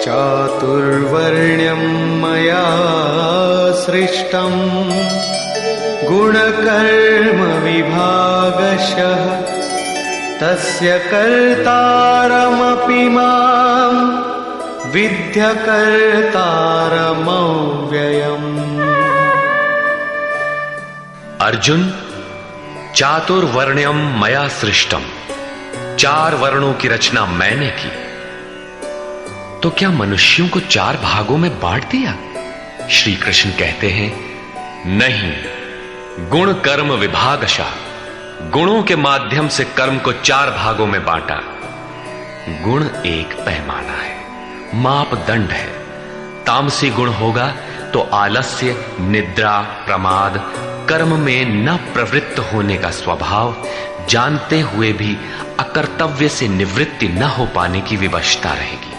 चातुर्वर्ण्यं मया सृष्टं गुणकर्म विभागशः तस्य कर्तारमपि मां विद्यकर्तारमव्ययम्। अर्जुन, चातुर्वर्ण्यम मया सृष्टम, 4 वर्णों की रचना मैंने की, तो क्या मनुष्यों को 4 भागों में बांट दिया? श्री कृष्ण कहते हैं, नहीं, गुण कर्म विभागशः, गुणों के माध्यम से कर्म को 4 भागों में बांटा। गुण एक पैमाना है, मापदंड है। तामसी गुण होगा तो आलस्य, निद्रा, प्रमाद, कर्म में न प्रवृत्त होने का स्वभाव, जानते हुए भी अकर्तव्य से निवृत्ति न हो पाने की विवशता रहेगी।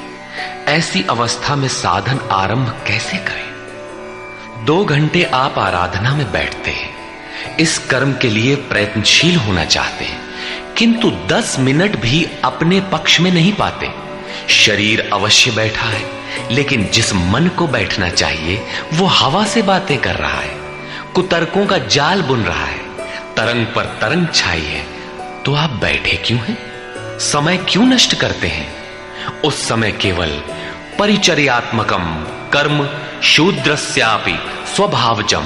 ऐसी अवस्था में साधन आरंभ कैसे करें? 2 घंटे आप आराधना में बैठते हैं, इस कर्म के लिए प्रयत्नशील होना चाहते हैं, किंतु 10 मिनट भी अपने पक्ष में नहीं पाते। शरीर अवश्य बैठा है, लेकिन जिस मन को बैठना चाहिए वो हवा से बातें कर रहा है, कुतर्कों का जाल बुन रहा है, तरंग पर तरंग छाई है, तो आप बैठे क्यों हैं? समय क्यों नष्ट करते हैं? उस समय केवल परिचर्यात्मकम कर्म शूद्रस्यापि स्वभावजम,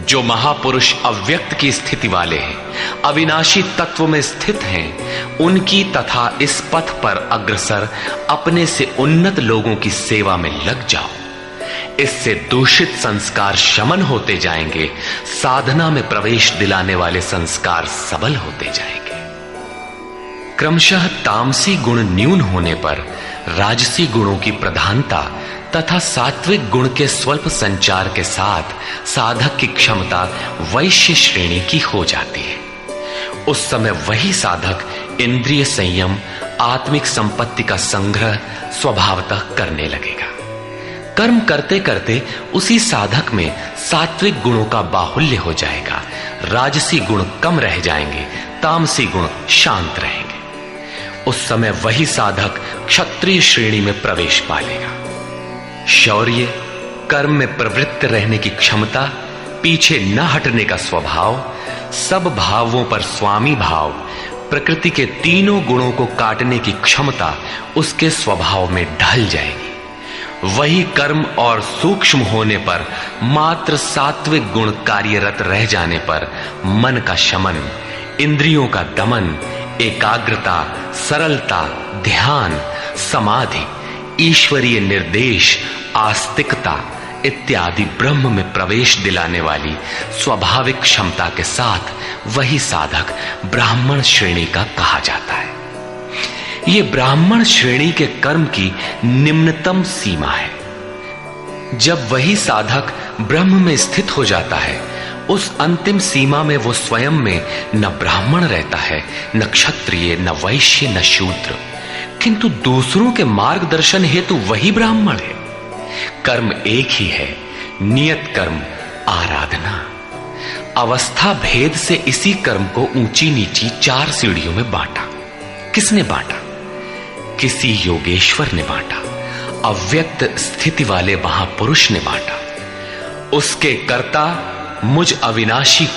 जो महापुरुष अव्यक्त की स्थिति वाले हैं, अविनाशी तत्व में स्थित हैं, उनकी तथा इस पथ पर अग्रसर अपने से उन्नत लोगों की सेवा में लग जाओ। इससे दूषित संस्कार शमन होते जाएंगे, साधना में प्रवेश दिलाने वाले संस्कार सबल होते जाएंगे। क्रमशः तामसी गुण न्यून होने पर राजसी गुणों की प्रधानता तथा सात्विक गुण के स्वल्प संचार के साथ साधक की क्षमता वैश्य श्रेणी की हो जाती है। उस समय वही साधक इंद्रिय संयम, आत्मिक संपत्ति का संग्रह स्वभावतः करने लगेगा। कर्म करते करते उसी साधक में सात्विक गुणों का बाहुल्य हो जाएगा, राजसी गुण कम रह जाएंगे, तामसी गुण शांत रहेंगे। उस समय वही साधक क्षत्रिय श्रेणी में प्रवेश पालेगा। शौर्य, कर्म में प्रवृत्त रहने की क्षमता, पीछे न हटने का स्वभाव, सब भावों पर स्वामी भाव, प्रकृति के तीनों गुणों को काटने की क्षमता उसके स्वभाव में ढल जाएगी। वही कर्म और सूक्ष्म होने पर मात्र सात्विक गुण कार्यरत रह जाने पर मन का शमन, इंद्रियों का दमन, एकाग्रता, सरलता, ध्यान, समाधि, ईश्वरीय निर्देश, आस्तिकता इत्यादि ब्रह्म में प्रवेश दिलाने वाली स्वाभाविक क्षमता के साथ वही साधक ब्राह्मण श्रेणी का कहा जाता है। ये ब्राह्मण श्रेणी के कर्म की निम्नतम सीमा है। जब वही साधक ब्रह्म में स्थित हो जाता है, उस अंतिम सीमा में वो स्वयं में न ब्राह्मण रहता है, न क्षत्रिय, न वैश्य, न शूद्र, किंतु दूसरों के मार्गदर्शन हेतु वही ब्राह्मण है। कर्म एक ही है, नियत कर्म आराधना। अवस्था भेद से इसी कर्म को ऊंची नीची 4 सीढ़ियों में बांटा। किसने बांटा? किसी योगेश्वर ने बांटा, अव्यक्त स्थिति वाले महापुरुष ने बांटा। उसके कर्ता मुझ अविनाशी को